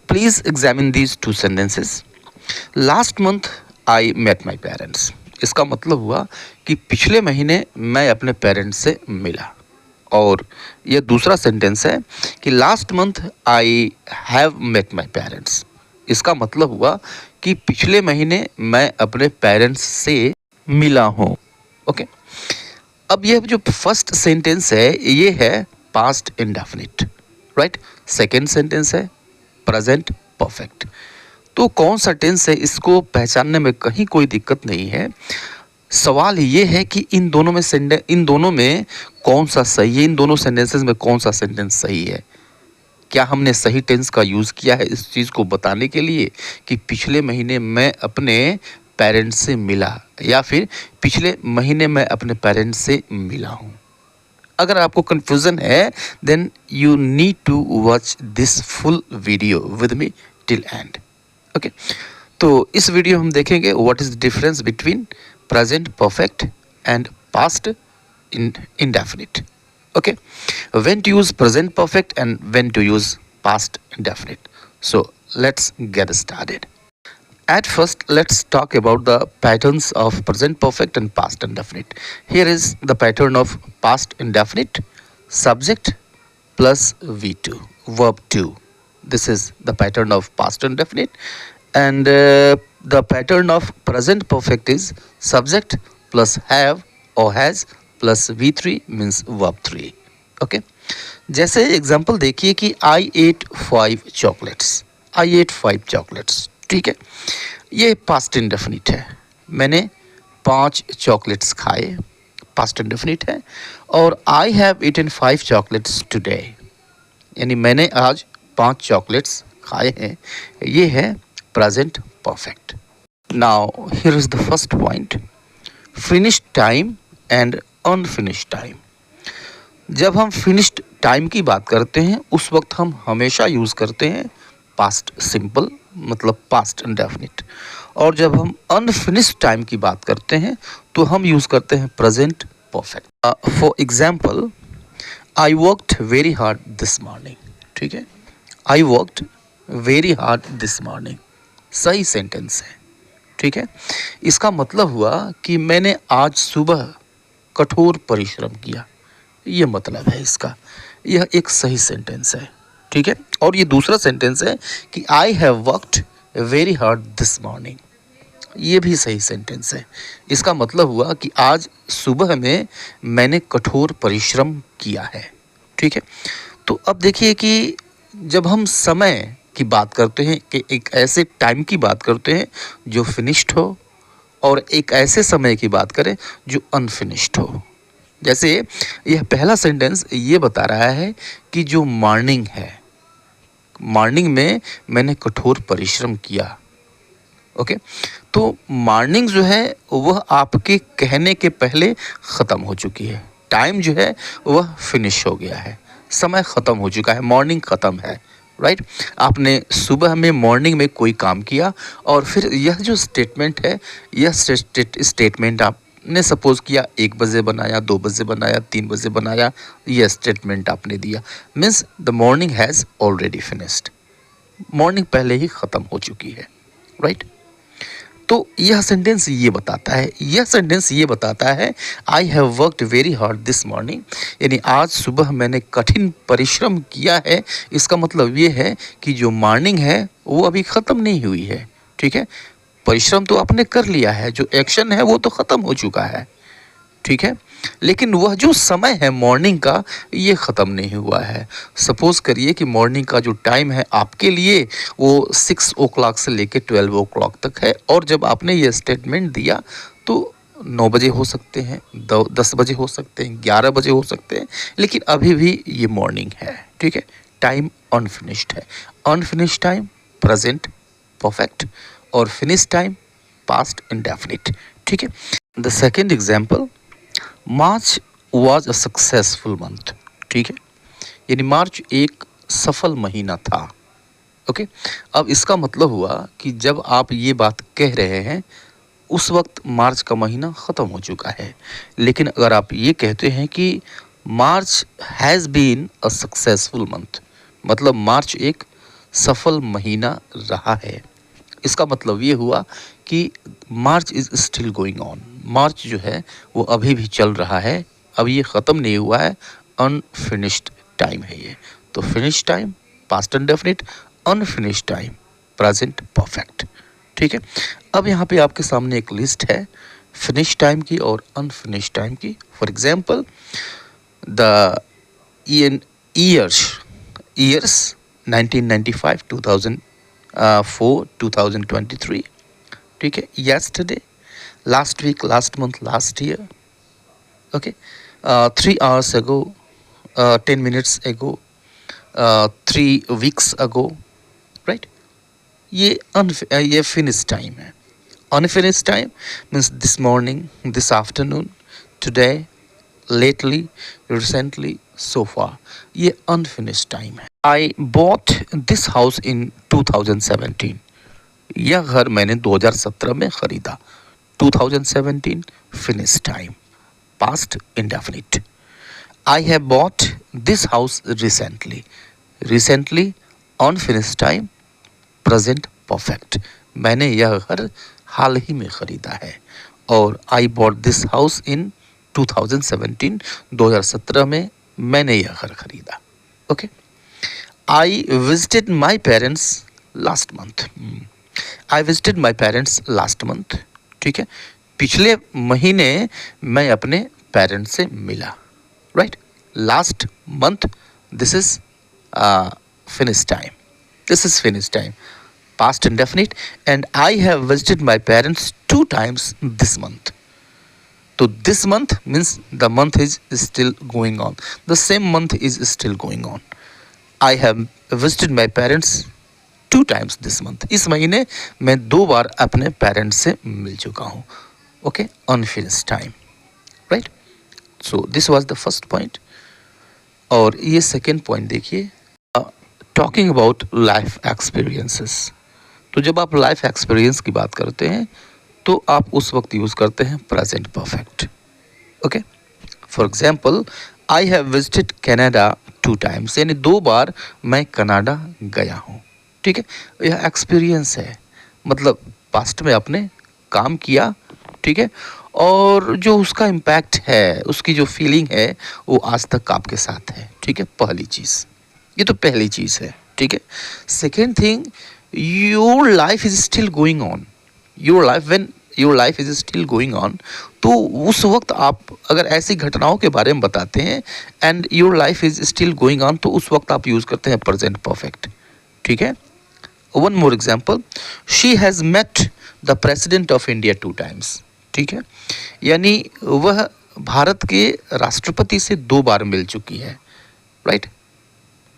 Please examine these two sentences. Last month I met my parents. इसका मतलब हुआ कि पिछले महीने मैं अपने पेरेंट्स से मिला। और ये दूसरा सेंटेंस है कि last month I have met my parents. इसका मतलब हुआ कि पिछले महीने मैं अपने पेरेंट्स से मिला हूँ। ओके, अब ये जो फर्स्ट सेंटेंस है ये है past indefinite, right. Second sentence है प्रेजेंट परफेक्ट। तो कौन सा टेंस है इसको पहचानने में कहीं कोई दिक्कत नहीं है। सवाल ये है कि इन दोनों में कौन सा सही है, इन दोनों सेंटेंसेस में कौन सा सेंटेंस सही है। क्या हमने सही टेंस का यूज़ किया है इस चीज़ को बताने के लिए कि पिछले महीने मैं अपने पेरेंट्स से मिला, या फिर पिछले महीने मैं अपने पेरेंट्स से मिला हूँ। अगर आपको कन्फ्यूज़न है then you need to watch this full video with me till end. Okay, तो इस वीडियो हम देखेंगे what is the difference between present perfect and past indefinite. Okay, when to use present perfect and when to use past indefinite. So let's get started. At first, let's talk about the patterns of present perfect and past indefinite. Here is the pattern of past indefinite: subject plus V2, verb 2. This is the pattern of past indefinite. And the pattern of present perfect is subject plus have or has plus V3 means verb 3. Okay, जैसे example देखिए कि आई eight 5 chocolates. आई eight 5 chocolates, ठीक है, ये past indefinite है। मैंने 5 chocolates खाए, past indefinite है। और I have eaten 5 chocolates today, यानी मैंने आज 5 चॉकलेट्स खाए हैं, ये है present perfect. Now here is the first point, finished time and unfinished time. जब हम फिनिश्ड टाइम की बात करते हैं उस वक्त हम हमेशा यूज़ करते हैं पास्ट सिंपल, मतलब पास्ट इंडेफिनिट। और जब हम अनफिनिश्ड टाइम की बात करते हैं तो हम यूज़ करते हैं present perfect. For example, I worked very hard this morning, ठीक है, I worked very hard this morning सही सेंटेंस है, ठीक है। इसका मतलब हुआ कि मैंने आज सुबह कठोर परिश्रम किया, ये मतलब है इसका। यह एक सही सेंटेंस है, ठीक है। और ये दूसरा सेंटेंस है कि I have worked very hard this morning, ये भी सही सेंटेंस है। इसका मतलब हुआ कि आज सुबह में मैंने कठोर परिश्रम किया है, ठीक है। तो अब देखिए कि जब हम समय की बात करते हैं कि एक ऐसे टाइम की बात करते हैं जो फिनिश्ड हो, और एक ऐसे समय की बात करें जो अनफिनिश्ड हो। जैसे यह पहला सेंटेंस ये बता रहा है कि जो मॉर्निंग है, मॉर्निंग में मैंने कठोर परिश्रम किया। ओके, तो मॉर्निंग जो है वह आपके कहने के पहले ख़त्म हो चुकी है, टाइम जो है वह फिनिश हो गया है, समय ख़त्म हो चुका है, मॉर्निंग ख़त्म है, राइट। आपने सुबह में मॉर्निंग में कोई काम किया और फिर यह जो स्टेटमेंट है, यह स्टेटमेंट आपने सपोज़ किया 1 बजे बनाया, 2 बजे बनाया, 3 बजे बनाया, यह स्टेटमेंट आपने दिया, means the morning has already finished, morning पहले ही ख़त्म हो चुकी है, राइट। तो यह सेंटेंस ये बताता है I have worked very hard this morning, यानी आज सुबह मैंने कठिन परिश्रम किया है। इसका मतलब ये है कि जो मॉर्निंग है वो अभी ख़त्म नहीं हुई है, ठीक है। परिश्रम तो आपने कर लिया है, जो एक्शन है वो तो ख़त्म हो चुका है, ठीक है, लेकिन वह जो समय है मॉर्निंग का ये ख़त्म नहीं हुआ है। सपोज़ करिए कि मॉर्निंग का जो टाइम है आपके लिए वो 6 o'clock से लेकर 12 o'clock तक है, और जब आपने ये स्टेटमेंट दिया तो 9 बजे हो सकते हैं, 10 बजे हो सकते हैं, 11 बजे हो सकते हैं, लेकिन अभी भी ये मॉर्निंग है, ठीक है। टाइम अनफिनिश्ड है, अनफिनिश्ड टाइम प्रेजेंट परफेक्ट और फिनिश टाइम पास्ट इंडेफिनिट, ठीक है। The second example, March was a successful month, ठीक है, यानी मार्च एक सफल महीना था। ओके, अब इसका मतलब हुआ कि जब आप ये बात कह रहे हैं उस वक्त मार्च का महीना ख़त्म हो चुका है, लेकिन अगर आप ये कहते हैं कि March has been a successful month, मतलब मार्च एक सफल महीना रहा है। इसका मतलब ये हुआ कि मार्च इज़ स्टिल गोइंग ऑन। मार्च जो है वो अभी भी चल रहा है, अभी ये ख़त्म नहीं हुआ है, अनफिनिश्ड टाइम है ये। तो finish time past indefinite, unfinished time present perfect. ठीक है, अब यहाँ पे आपके सामने एक लिस्ट है फिनिश टाइम की और अनफिनिश टाइम की। For example the years 1995, 2004, 2023। ठीक है, yesterday, last week, last month, last year, okay, 3 hours ago, 10 minutes ago, 3 weeks ago, right? ये फिनिश टाइम है। Unfinish time means this morning, this afternoon, today, lately, recently, so far, ये unfinish time है। I bought this house in 2017। यह घर मैंने 2017 में खरीदा। 2017 finish time past indefinite. I have bought this house recently. Recently unfinish time present perfect. मैंने यह घर हाल ही में ख़रीदा है। और I bought this house in 2017, 2017 में मैंने यह घर ख़रीदा। Okay, I visited my parents last month. I visited my parents last month. ठीक है, पिछले महीने मैं अपने पेरेंट्स से मिला। Right, last month, this is finish time, this is finish time past indefinite, and I have visited my parents 2 times this month. So this month means the month is still going on, the same month is still going on. I have visited my parents 2 times this month. इस महीने मैं 2 बार अपने parents से मिल चुका हूँ। Okay, unfinished time. Right, so this was the first point. और ये second point देखिए, टॉकिंग अबाउट लाइफ एक्सपीरियंसेस। तो जब आप लाइफ एक्सपीरियंस की बात करते हैं तो आप उस वक्त यूज़ करते हैं present perfect. Okay, for example I have visited Canada 2 times, यानी 2 बार मैं कनाडा गया हूँ। ठीक है, यह एक्सपीरियंस है, मतलब पास्ट में आपने काम किया। ठीक है, और जो उसका इम्पैक्ट है, उसकी जो फीलिंग है वो आज तक आपके साथ है। ठीक है, पहली चीज़, ये तो पहली चीज़ है। ठीक है, second thing, your life is still going on. Your life, when your life is still going on, तो उस वक्त आप अगर ऐसी घटनाओं के बारे में बताते हैं and your life is still going on, तो उस वक्त आप यूज़ करते हैं प्रेजेंट परफेक्ट। ठीक है, one more example, she has met the president of India 2 times. ठीक है, यानी वह भारत के राष्ट्रपति से 2 बार मिल चुकी है। राइट,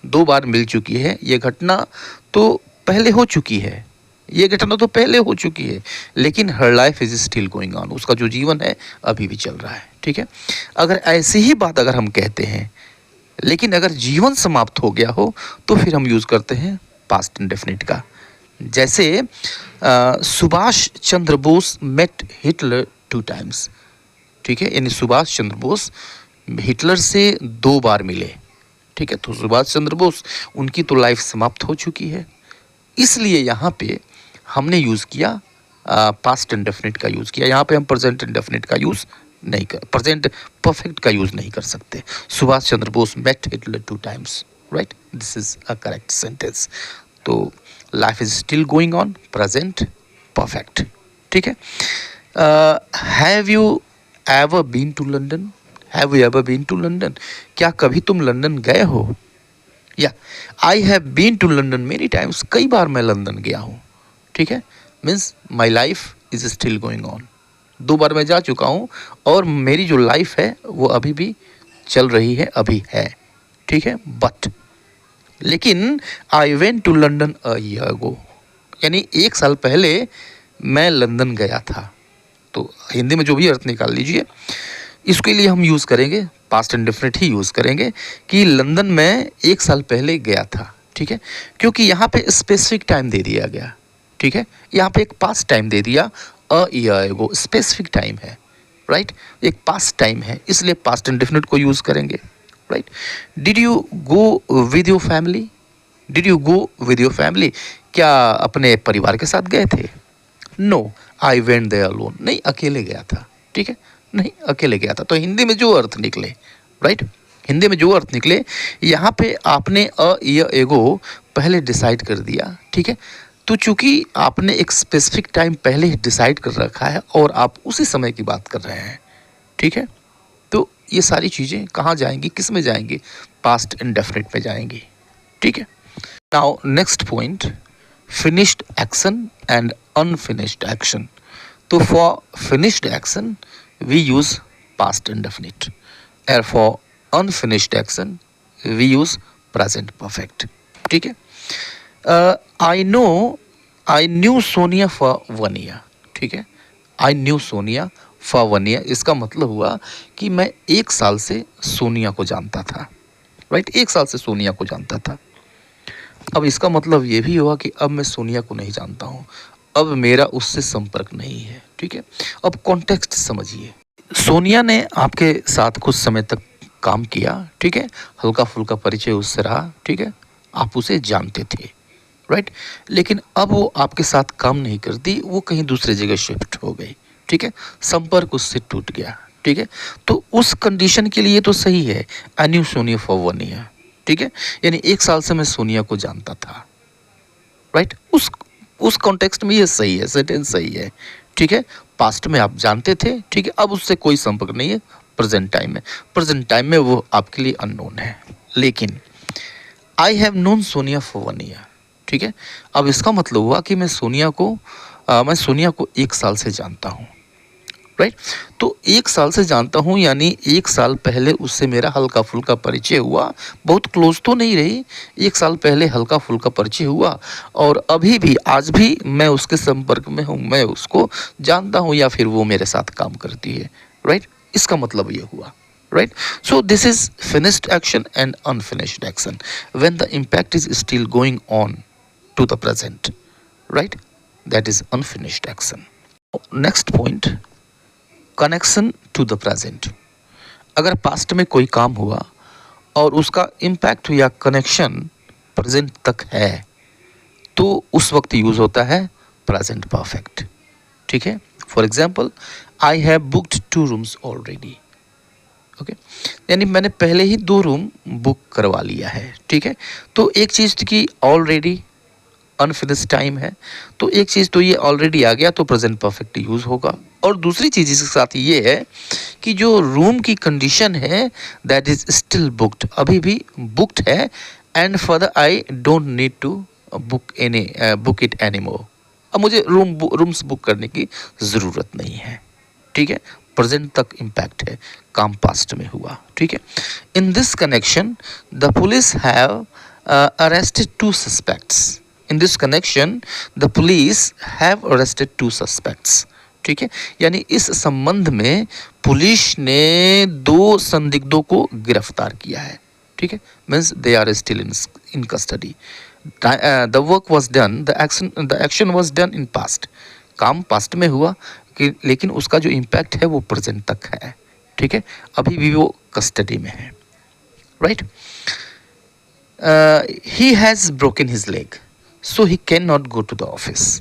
2 बार मिल चुकी है। ये घटना तो पहले हो चुकी है, ये घटना तो पहले हो चुकी है, लेकिन हर life is still going on, उसका जो जीवन है अभी भी चल रहा है। ठीक है, अगर ऐसी ही बात अगर हम कहते हैं, लेकिन अगर जीवन समाप्त हो गया हो तो फिर हम यूज़ करते हैं पास्ट इंडेफिनिट का। जैसे Subhash Chandra Bose met Hitler 2 times. ठीक है, यानी सुभाष चंद्र बोस हिटलर से 2 बार मिले। ठीक है, तो सुभाष चंद्र बोस, उनकी तो लाइफ समाप्त हो चुकी है, इसलिए यहाँ पे हमने यूज़ किया पास्ट इंडेफिनिट का यूज़ किया। यहाँ पे हम प्रेजेंट इंडेफिनिट का यूज़ नहीं कर, प्रेजेंट परफेक्ट का यूज़ नहीं कर सकते। Subhash Chandra Bose met Hitler 2 times. Right, this is a correct sentence. तो life is still going on, present perfect. ठीक है, have you ever been to London? Have you ever been to London? क्या कभी तुम लंदन गए हो? या I have been to London many times, कई बार मैं लंदन गया हूँ। ठीक है, means my life is still going on, 2 बार मैं जा चुका हूँ और मेरी जो लाइफ है वो अभी भी चल रही है, अभी है। ठीक है, बट लेकिन I went to London a year ago, यानी 1 साल पहले मैं लंदन गया था। तो हिंदी में जो भी अर्थ निकाल लीजिए, इसके लिए हम यूज़ करेंगे पास्ट इंडेफिनिट ही यूज़ करेंगे कि लंदन में 1 साल पहले गया था। ठीक है, क्योंकि यहाँ पे स्पेसिफिक टाइम दे दिया गया। ठीक है, यहाँ पे एक पास्ट टाइम दे दिया, a year ago, specific time है। राइट, एक पास्ट टाइम है, इसलिए पास्ट इंडेफिनिट को यूज़ करेंगे। Right, did you go with your family? Did you go with your family, क्या अपने परिवार के साथ गए थे? No I went there alone, नहीं अकेले गया था, ठीक है, नहीं अकेले गया था। तो हिंदी में जो अर्थ निकले, राइट, हिंदी में जो अर्थ निकले, यहाँ पे आपने अ य एगो पहले डिसाइड कर दिया, ठीक है। तो चूंकि आपने एक स्पेसिफिक टाइम पहले ही डिसाइड कर रखा है और आप उसी समय की बात कर रहे हैं, ठीक है, तो ये सारी चीज़ें कहाँ जाएंगी, किस में जाएंगी? पास्ट इंडेफिनिट में जाएंगी, ठीक है। Now next point, finished action and unfinished action. तो for finished action we use past indefinite और for unfinished action we use present perfect, ठीक है। I knew Sonia for 1 year, ठीक है, I knew Sonia for 1 year, इसका मतलब हुआ कि मैं 1 साल से सोनिया को जानता था, राइट, 1 साल से सोनिया को जानता था। अब इसका मतलब ये भी हुआ कि अब मैं सोनिया को नहीं जानता हूँ, अब मेरा उससे संपर्क नहीं है, ठीक है। अब कॉन्टेक्स्ट समझिए, सोनिया ने आपके साथ कुछ समय तक काम किया, ठीक है, हल्का फुल्का परिचय उससे रहा, ठीक है, आप उसे जानते थे, राइट, लेकिन अब वो आपके साथ काम नहीं करती, वो कहीं दूसरे जगह शिफ्ट हो गई, ठीक है, संपर्क उससे टूट गया, ठीक है। तो उस कंडीशन के लिए तो सही है, I knew Sonia for 1 year, ठीक है, यानी 1 साल से मैं सोनिया को जानता था, राइट, उस कॉन्टेक्स्ट में ये सही है, सेंटेंस सही है, ठीक है। पास्ट में आप जानते थे, ठीक है, अब उससे कोई संपर्क नहीं है, प्रेजेंट टाइम में वो आपके लिए अननोन है। लेकिन I have known Sonia for 1 year, ठीक है, अब इसका मतलब हुआ कि मैं सोनिया को 1 साल से जानता हूँ, राइट। तो 1 साल से जानता हूँ यानी 1 साल पहले उससे मेरा हल्का फुल्का परिचय हुआ, बहुत क्लोज तो नहीं रही, 1 साल पहले हल्का फुल्का परिचय हुआ और अभी भी आज भी मैं उसके संपर्क में हूँ, मैं उसको जानता हूँ या फिर वो मेरे साथ काम करती है, राइट, इसका मतलब ये हुआ, right? So this is finished action and unfinished action when the impact is still going on to the present, right? That is unfinished action. Next point, connection to the present. अगर past में कोई काम हुआ और उसका impact या connection present तक है तो उस वक्त यूज होता है प्रेजेंट परफेक्ट, ठीक है। For example, I have booked 2 rooms already, okay, यानी मैंने पहले ही 2 रूम बुक करवा लिया है, ठीक है। तो एक चीज़ की ऑलरेडी अनफिनिश्ड टाइम है, तो एक चीज़ तो ये ऑलरेडी आ गया तो प्रेजेंट परफेक्ट यूज़ होगा, और दूसरी चीज़ इसके साथ ये है कि जो रूम की कंडीशन है दैट इज स्टिल बुक्ड, अभी भी बुक्ड है, and further I don't need to book it any more, अब मुझे रूम्स बुक करने की ज़रूरत नहीं है, ठीक है, प्रेजेंट तक इम्पैक्ट है, काम पास्ट में हुआ, ठीक है। In this connection the police have arrested 2 suspects, in this connection the police have arrested 2 suspects, ठीक है, यानी इस संबंध में पुलिस ने 2 संदिग्धों को गिरफ्तार किया है, ठीक है, means they are still in custody, the work was done, the action was done in past, काम पास्ट में हुआ कि लेकिन उसका जो इम्पैक्ट है वो प्रेजेंट तक है, ठीक है, अभी भी वो कस्टडी में है, right. He has broken his leg so he can not go to the office,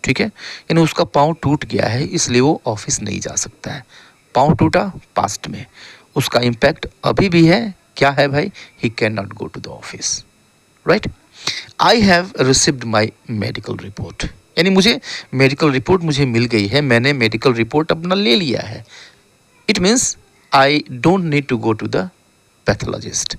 ठीक है, यानी उसका पाँव टूट गया है इसलिए वो ऑफिस नहीं जा सकता है, पाँव टूटा पास्ट में, उसका इम्पैक्ट अभी भी है, क्या है भाई, he can not go to the office, right. I have received my medical report, यानी मुझे मेडिकल रिपोर्ट मुझे मिल गई है, मैंने मेडिकल रिपोर्ट अपना ले लिया है, it means I don't need to go to the pathologist,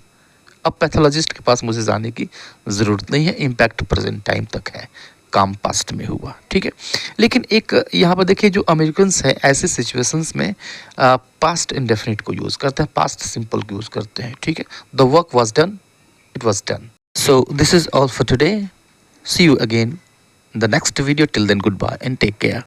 अब पैथोलॉजिस्ट के पास मुझे जाने की ज़रूरत नहीं है, इम्पैक्ट प्रेजेंट टाइम तक है, काम पास्ट में हुआ, ठीक है। लेकिन एक यहाँ पर देखिए जो अमेरिकन्स हैं ऐसे सिचुएशंस में पास्ट इंडेफिनिट को यूज़ करते हैं, पास्ट सिंपल को यूज़ करते हैं, ठीक है, the work was done, it was done. So this is all for today. See you again in the next video. Till then, goodbye and take care.